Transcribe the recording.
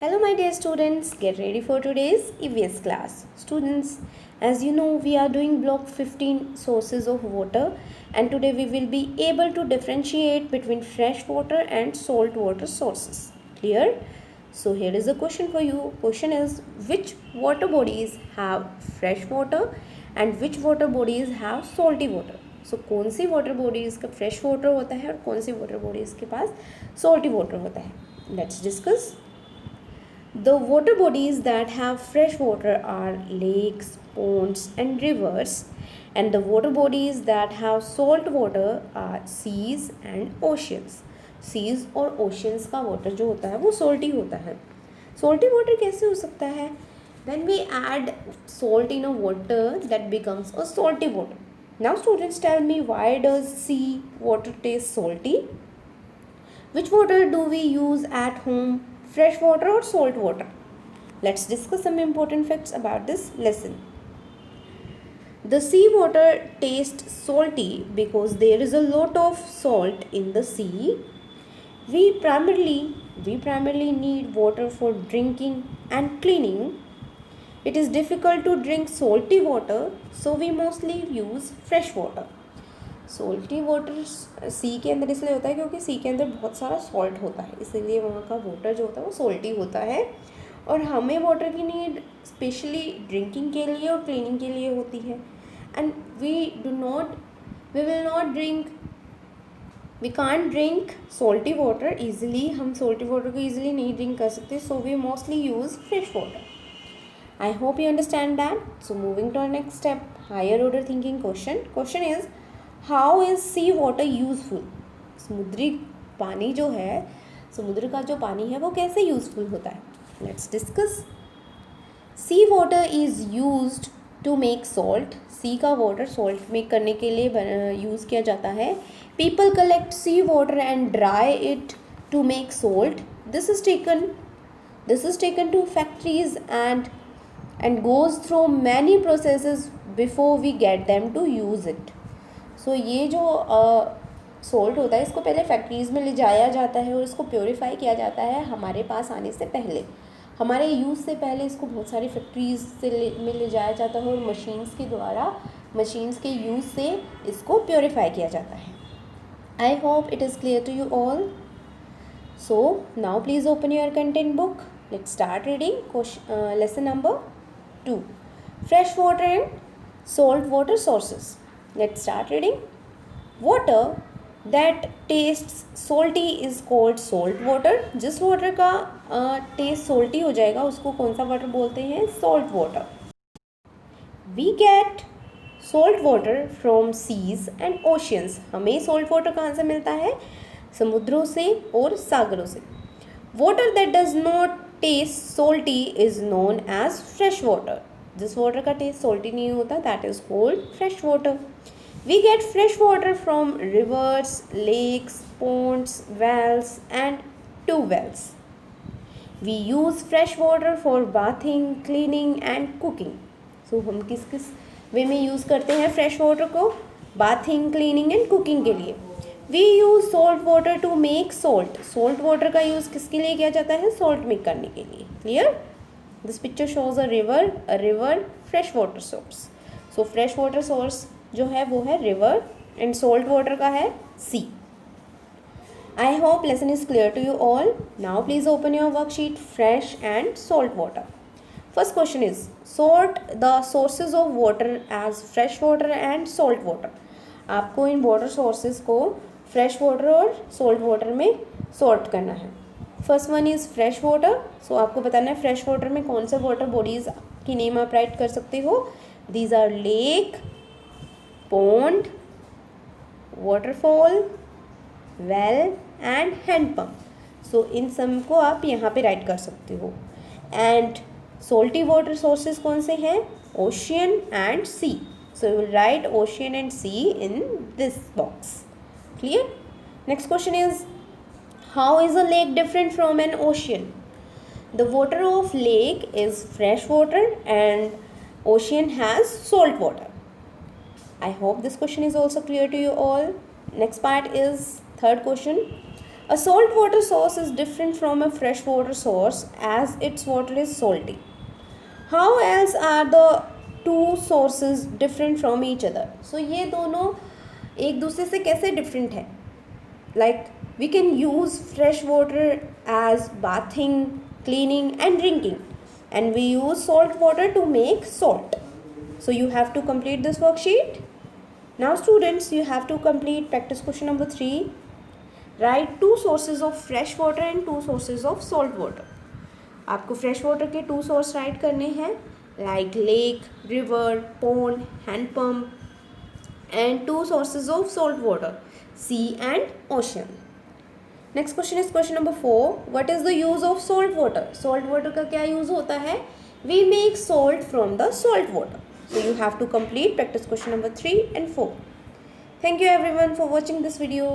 Hello my dear students, get ready for today's EVS class. Students, as you know we are doing block 15 sources of water and today we will be able to differentiate between fresh water and salt water sources. Clear? So here is a question for you. Question is, which water bodies have fresh water and which water bodies have salty water? So कौन सी water bodies का fresh water होता है और कौन सी water bodies के पास salty water होता है? Let's discuss. The water bodies that have fresh water are lakes, ponds, and rivers, and the water bodies that have salt water are seas and oceans. Seas और oceans का water जो होता है वो salty होता है. Salty water कैसे हो सकता है? When we add salt in a water that becomes a salty water. Now students, tell me, why does sea water taste salty? Which water do we use at home? Fresh water or salt water? Let's discuss some important facts about this lesson. The sea water tastes salty because there is a lot of salt in the sea. We primarily need water for drinking and cleaning. It is difficult to drink salty water, so we mostly use fresh water. Salty water sea के अंदर इसलिए होता है क्योंकि सी के अंदर बहुत सारा सॉल्ट होता है, इसीलिए वहाँ का वाटर जो होता है वो सोल्टी होता है. और हमें वाटर की नीड स्पेशली ड्रिंकिंग के लिए और क्लीनिंग के लिए होती है. And we can't drink salty water easily. हम सॉल्टी वाटर को ईजिली नहीं ड्रिंक कर सकते, so we mostly use fresh water. I hope you understand that. So moving to our next step, higher order thinking question is, how is sea water useful? समुद्री पानी जो है, समुद्र का जो पानी है वो कैसे यूज़फुल होता है? Let's discuss. Sea water is used to make salt. Sea का वाटर सॉल्ट मेक करने के लिए यूज़ किया जाता है. People collect sea water and dry it to make salt. This is taken to factories and goes through many processes before we get them to use it. So ये जो salt होता है इसको पहले फैक्ट्रीज़ में ले जाया जाता है और इसको प्योरीफाई किया जाता है हमारे पास आने से पहले. हमारे यूज़ से पहले इसको बहुत सारी फैक्ट्रीज़ में ले जाया जाता है और मशीन्स के यूज़ से इसको प्योरीफाई किया जाता है. I hope it is clear to you all. So now please open your content book. Let's start reading lesson number 2, fresh water and salt water sources. Let's start reading. Water that tastes salty is called salt water. जिस water का test salty हो जाएगा उसको कौन सा water बोलते हैं? Salt water. We get salt water from seas and oceans. हमें salt water कहाँ से मिलता है? समुद्रों से और सागरों से. Water that does not taste salty is known as fresh water. जिस वाटर का टेस्ट सॉल्टी नहीं होता that is called fresh water. We get fresh water from rivers, lakes, ponds, wells and tubewells. We use fresh water for bathing, cleaning and cooking. So हम किस किस way में use करते हैं fresh water को? Bathing, cleaning and cooking के लिए. We use salt water to make salt. Salt water का यूज़ किसके लिए किया जाता है? सॉल्ट मेक करने के लिए. Clear? This picture shows a river fresh water source. So fresh water source जो है वो है river and salt water का है sea. I hope lesson is clear to you all. Now please open your worksheet fresh and salt water. First question is, sort the sources of water as fresh water and salt water. आपको इन water sources को fresh water और salt water में sort करना है. First one is fresh water. So आपको बताना है fresh water में कौन से वाटर बॉडीज़ की नेम आप राइट कर सकते हो. These are lake, pond, waterfall, well and handpump. So इन सब को आप यहाँ पे राइट कर सकते हो. एंड सोल्टी वाटर सोर्सेज कौन से हैं? Ocean and sea. So you will write ocean and sea in this box. Clear? Next question is, how is a lake different from an ocean? The water of lake is fresh water and ocean has salt water. I hope this question is also clear to you all. Next part is third question. A salt water source is different from a fresh water source as its water is salty. How else are the two sources different from each other? So ये दोनों एक दूसरे से कैसे different है? Like we can use fresh water as bathing, cleaning and drinking, and we use salt water to make salt. So you have to complete this worksheet. Now students, you have to complete practice question number 3. Write two sources of fresh water and two sources of salt water. आपको fresh water के two source write करने हैं, like lake, river, pond, hand pump, and two sources of salt water, sea and ocean. Next question is question number 4. What is the use of salt water? Salt water का क्या use होता है? We make salt from the salt water. So you have to complete practice question number 3 and 4. Thank you everyone for watching this video.